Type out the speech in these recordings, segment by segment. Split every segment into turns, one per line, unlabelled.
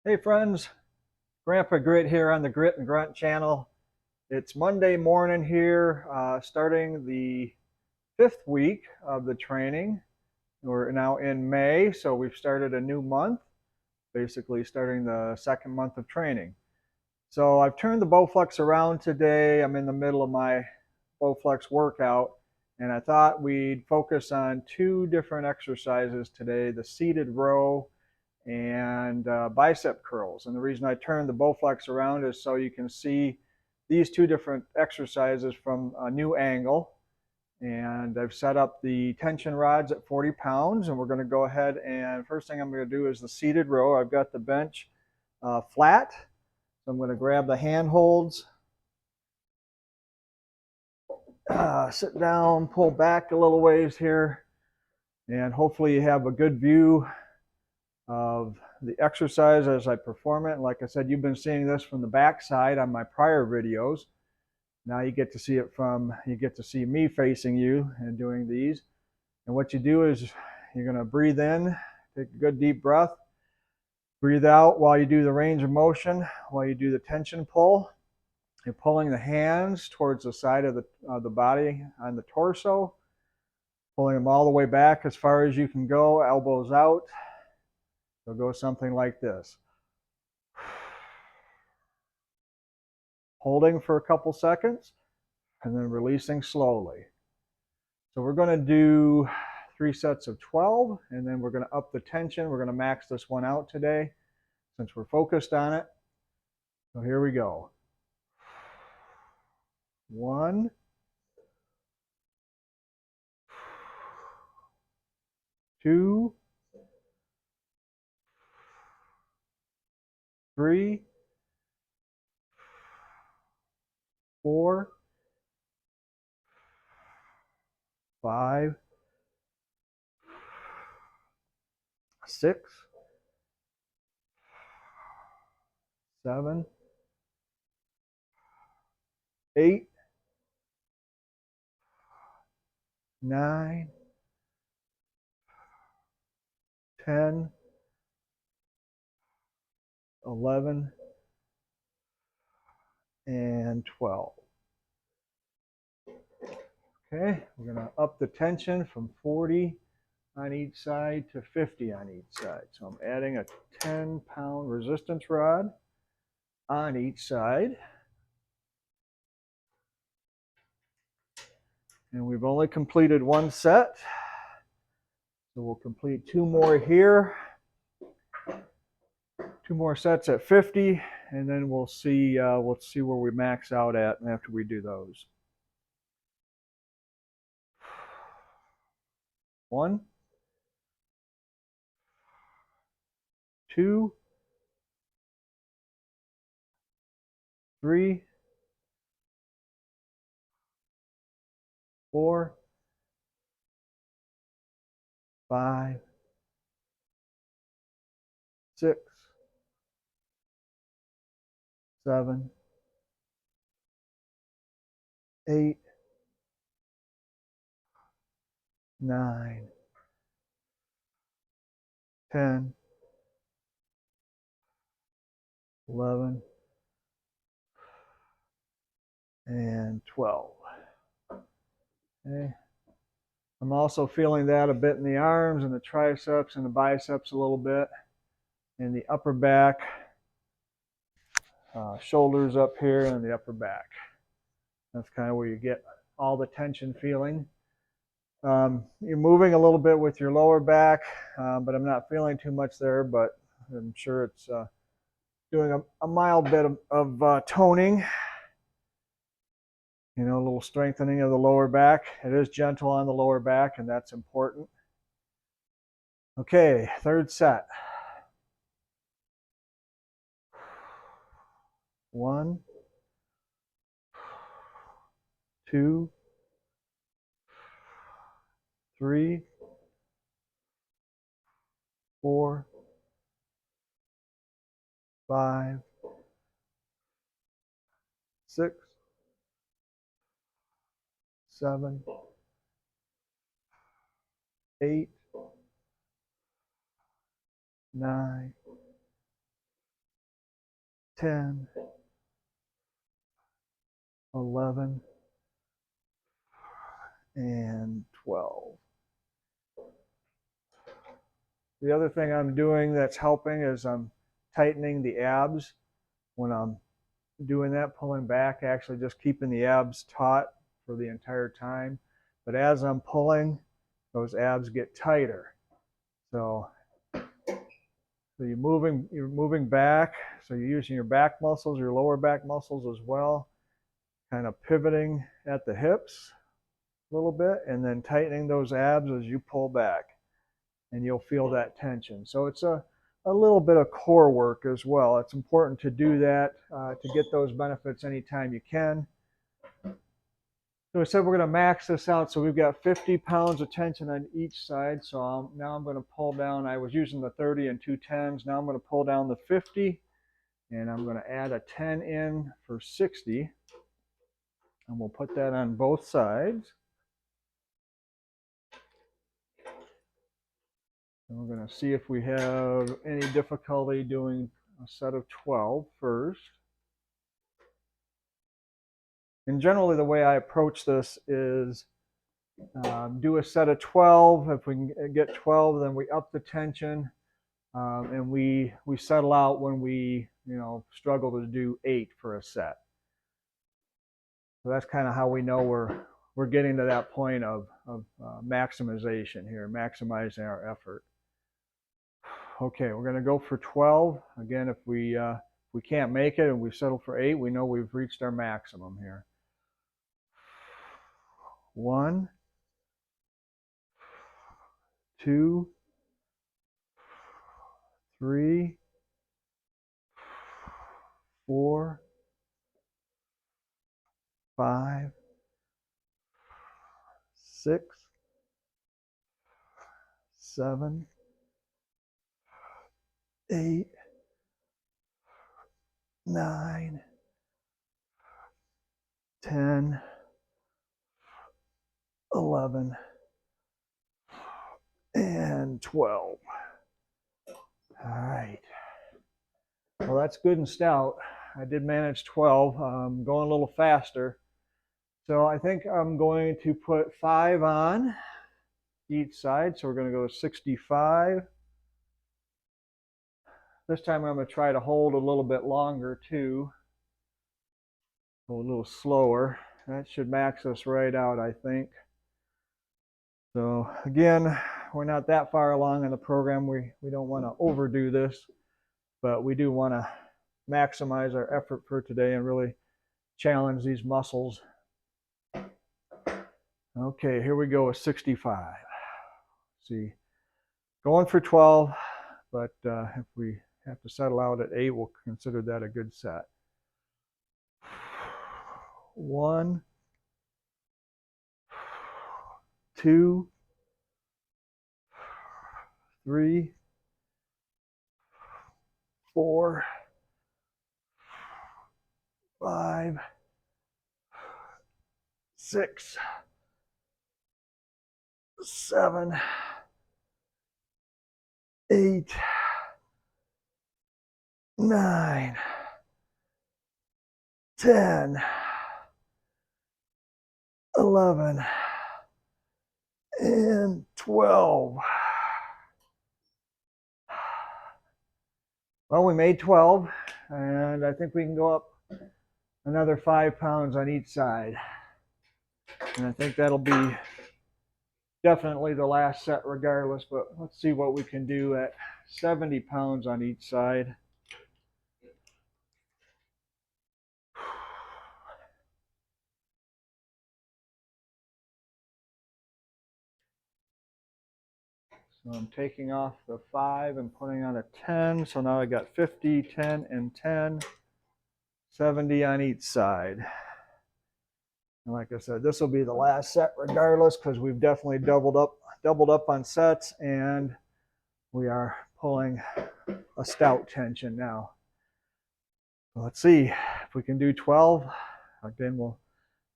Hey friends, Grandpa Grit here on the Grit and Grunt channel. It's Monday morning here, starting the 5th week of the training. We're now in May, so we've started a new month, basically starting the second month of training. So I've turned the Bowflex around today. I'm in the middle of my Bowflex workout, and I thought we'd focus on two different exercises today, the seated row and bicep curls. And the reason I turned the Bowflex around is so you can see these two different exercises from a new angle. And I've set up the tension rods at 40 pounds, and we're going to go ahead and first thing I'm going to do is the seated row. I've got the bench flat, so I'm going to grab the handholds, sit down, pull back a little ways here, and hopefully you have a good view of the exercise as I perform it. Like I said, you've been seeing this from the back side on my prior videos. Now you get to see me facing you and doing these. And what you do is you're going to breathe in, take a good deep breath, breathe out while you do the range of motion, while you do the tension pull. You're pulling the hands towards the side of the body on the torso, pulling them all the way back as far as you can go, elbows out. It'll go something like this. Holding for a couple seconds, and then releasing slowly. So we're going to do 3 sets of 12, and then we're going to up the tension. We're going to max this one out today since we're focused on it. So here we go. 1, 2, 3, 4, 5, 6, 7, 8, 9, 10, 11, and 12. Okay, we're going to up the tension from 40 on each side to 50 on each side. So I'm adding a 10-pound resistance rod on each side. And we've only completed 1 set. So we'll complete 2 more here. 2 more sets at 50, and then we'll see where we max out at after we do those. 1, 2, 3, 4, 5, 6, 7, 8, 9, 10, 11, and 12. Okay. I'm also feeling that a bit in the arms and the triceps and the biceps a little bit, in the upper back, shoulders up here and the upper back. That's kind of where you get all the tension feeling. You're moving a little bit with your lower back, but I'm not feeling too much there, but I'm sure it's doing a mild bit of toning. You know, a little strengthening of the lower back. It is gentle on the lower back, and that's important. Okay, 3rd set. 1, 2, 3, 4, 5, 6, 7, 8, 9, 10, 11, and 12. The other thing I'm doing that's helping is I'm tightening the abs. When I'm doing that, pulling back, actually just keeping the abs taut for the entire time. But as I'm pulling, those abs get tighter. So you're moving back. So you're using your back muscles, your lower back muscles as well, kind of pivoting at the hips a little bit, and then tightening those abs as you pull back, and you'll feel that tension. So it's a little bit of core work as well. It's important to do that to get those benefits anytime you can. So I said we're going to max this out. So we've got 50 pounds of tension on each side. So now I'm going to pull down. I was using the 30 and 2 10s. Now I'm going to pull down the 50, and I'm going to add a 10 in for 60. And we'll put that on both sides. And we're going to see if we have any difficulty doing a set of 12 first. And generally the way I approach this is do a set of 12. If we can get 12, then we up the tension, and we settle out when we struggle to do 8 for a set. So that's kind of how we know we're getting to that point of maximization here, maximizing our effort. Okay, we're going to go for 12. Again, if we can't make it and we settle for 8, we know we've reached our maximum here. 1, 2, 3, 4, 5, 6, 7, 8, 9, 10, 11, and 12. All right. Well, that's good and stout. I did manage 12. I'm going a little faster. So I think I'm going to put 5 on each side. So we're going to go 65. This time I'm going to try to hold a little bit longer too. Go a little slower. That should max us right out, I think. So again, we're not that far along in the program. We don't want to overdo this, but we do want to maximize our effort for today and really challenge these muscles. Okay, here we go with 65. See, going for 12, but if we have to settle out at 8, we'll consider that a good set. 1, 2, 3, 4, 5, 6, 7, 8, 9, 10, 11, and 12. Well, we made 12, and I think we can go up another 5 pounds on each side. And I think that'll be definitely the last set regardless, but let's see what we can do at 70 pounds on each side. So I'm taking off the 5 and putting on a 10. So now I got 50, 10, and 10. 70 on each side. And like I said, this will be the last set regardless because we've definitely doubled up on sets, and we are pulling a stout tension now. So let's see if we can do 12. Then we'll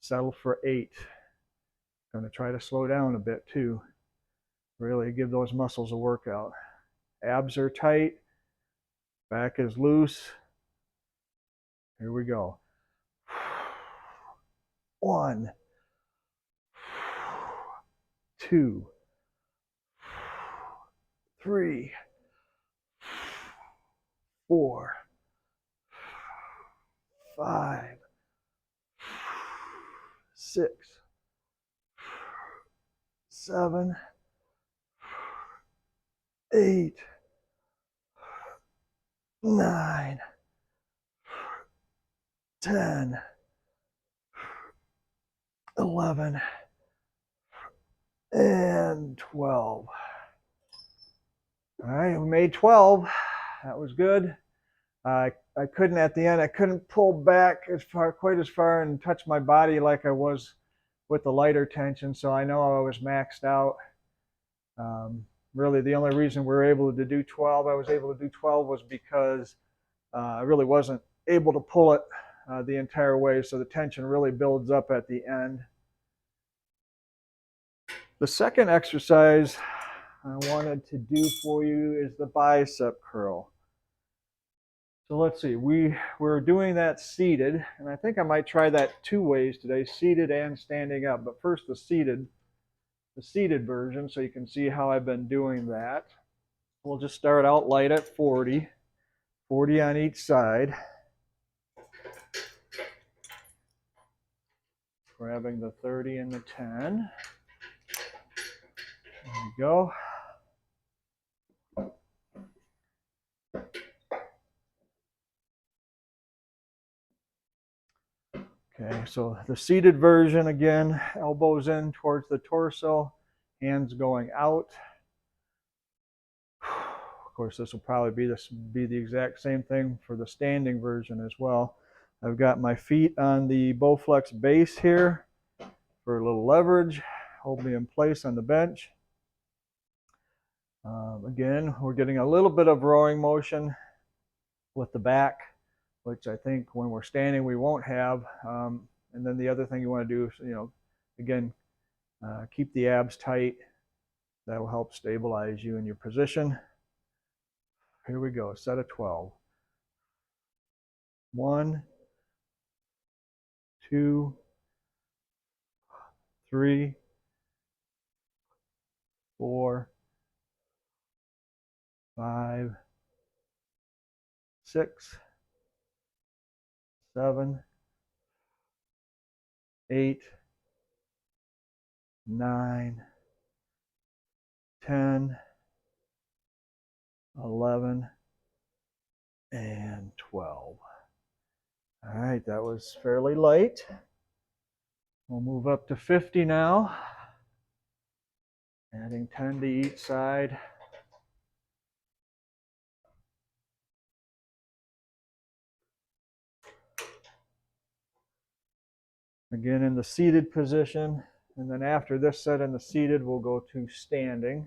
settle for 8. Going to try to slow down a bit too. Really give those muscles a workout. Abs are tight, back is loose, Here we go. 1, 2, 3, 4, 5, 6, 7, 8, 9, 10, 11, and 12. All right, we made 12. That was good. I couldn't at the end. I couldn't pull back quite as far and touch my body like I was with the lighter tension. So I know I was maxed out. Really, the only reason we were able to do 12, I was able to do 12 was because I really wasn't able to pull it the entire way. So the tension really builds up at the end. The second exercise I wanted to do for you is the bicep curl. So let's see, we're doing that seated, and I think I might try that 2 ways today, seated and standing up. But first the seated version, so you can see how I've been doing that. We'll just start out light at 40 on each side. Grabbing the 30 and the 10. There we go. Okay, so the seated version again, elbows in towards the torso, hands going out. Of course, this will probably be the exact same thing for the standing version as well. I've got my feet on the Bowflex base here for a little leverage, hold me in place on the bench. Again, we're getting a little bit of rowing motion with the back, which I think when we're standing we won't have. And then the other thing you want to do is, again, keep the abs tight. That will help stabilize you in your position. Here we go, set of 12. 1, 2, 3, 4, 5, 6, 7, 8, 9, 10, 11, and 12. All right, that was fairly light. We'll move up to 50 now, adding 10 to each side. Again in the seated position, and then after this set in the seated, we'll go to standing.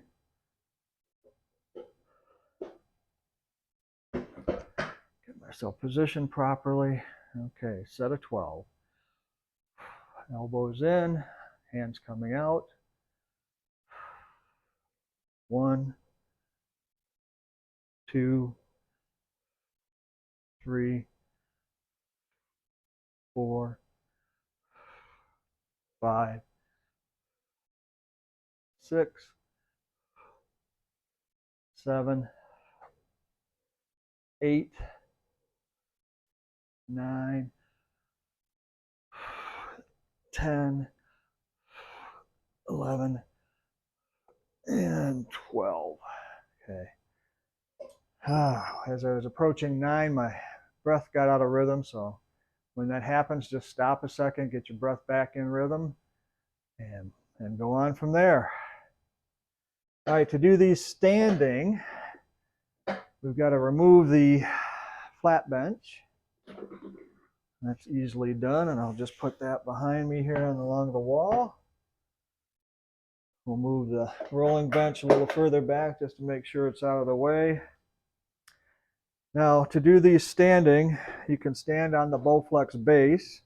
Get myself positioned properly. Okay, set of 12. Elbows in, hands coming out. 1, 2, 3, 4, 5, 6, 7, 8, 9, 10, 11, and 12. Okay. As I was approaching 9, my breath got out of rhythm. So when that happens, just stop a second, get your breath back in rhythm, and go on from there. All right, to do these standing, we've got to remove the flat bench. That's easily done, and I'll just put that behind me here along the wall. We'll move the rolling bench a little further back just to make sure it's out of the way. Now, to do these standing, you can stand on the Bowflex base.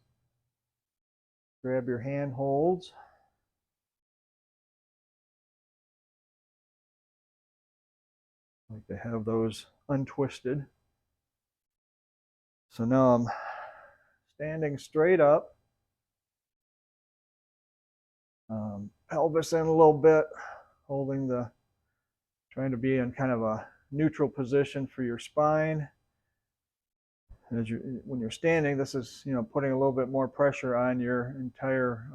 Grab your hand holds. I like to have those untwisted. So now I'm standing straight up. Pelvis in a little bit, trying to be in kind of a neutral position for your spine. When you're standing, this is, putting a little bit more pressure on your entire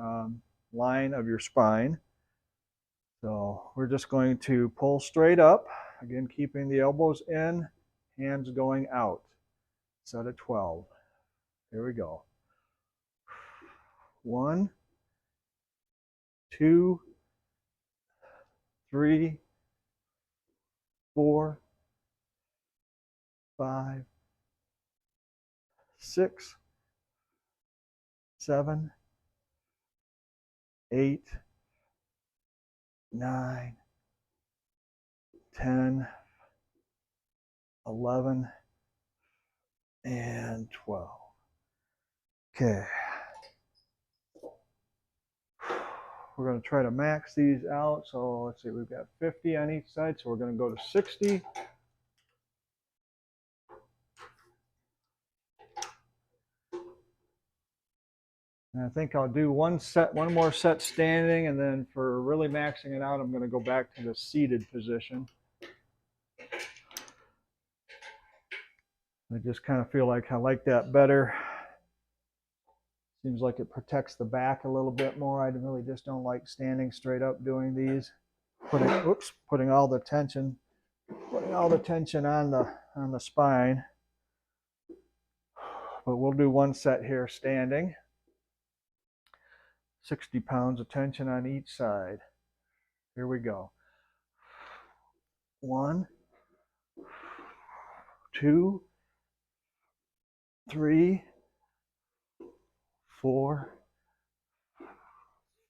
line of your spine. So we're just going to pull straight up, again, keeping the elbows in, hands going out. Set of 12. Here we go. 1, 2, 3, 4, 5, 6, 7, 8, 9, 10, 11, and 12. Okay. We're going to try to max these out. So let's see, we've got 50 on each side. So we're going to go to 60. And I think I'll do one more set standing, and then for really maxing it out, I'm going to go back to the seated position. I just kind of feel like I like that better. Seems like it protects the back a little bit more. I really just don't like standing straight up doing these. Putting all the tension on the spine. But we'll do one set here standing. 60 pounds of tension on each side. Here we go. 1, 2, 3, 4,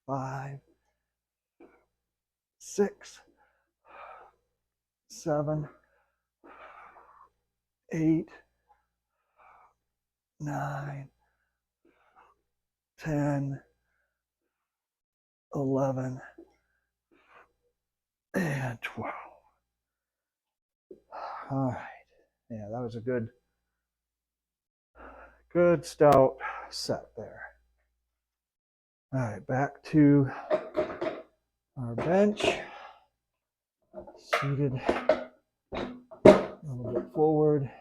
5, 6, 7, 8, 9, 10, 11, and 12. All right. Yeah, that was a good stout set there. All right, back to our bench. Seated a little bit forward.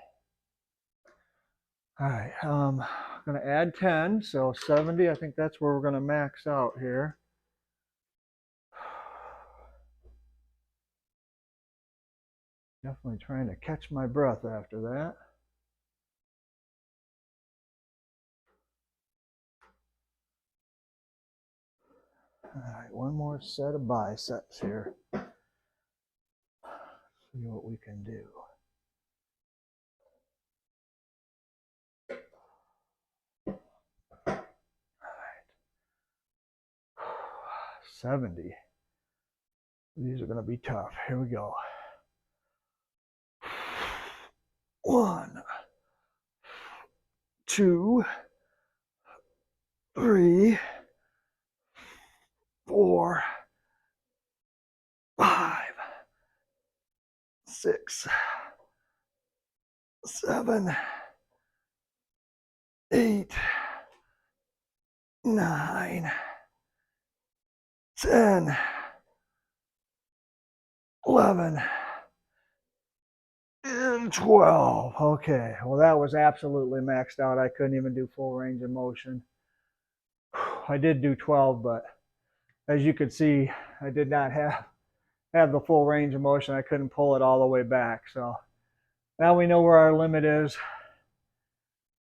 All right, I'm going to add 10, so 70. I think that's where we're going to max out here. Definitely trying to catch my breath after that. All right, one more set of biceps here. See what we can do. All right. 70. These are going to be tough. Here we go. 1, 2, 3, 4, 5, 6, 7, 8, 9, 10, 11, and 12. Okay, well, that was absolutely maxed out. I couldn't even do full range of motion. I did do 12, but as you could see, I did not have the full range of motion. I couldn't pull it all the way back. So now we know where our limit is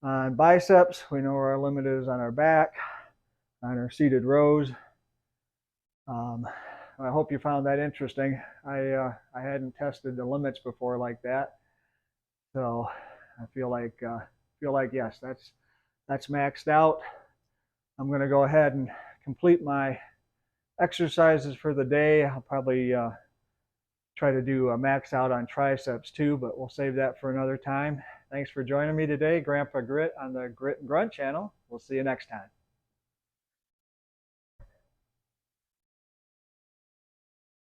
on biceps. We know where our limit is on our back, on our seated rows. I hope you found that interesting. I hadn't tested the limits before like that, so I feel like yes, that's maxed out. I'm going to go ahead and complete my exercises for the day. I'll probably try to do a max out on triceps too, but we'll save that for another time. Thanks for joining me today, Grandpa Grit, on the Grit and Grunt channel. We'll see you next time.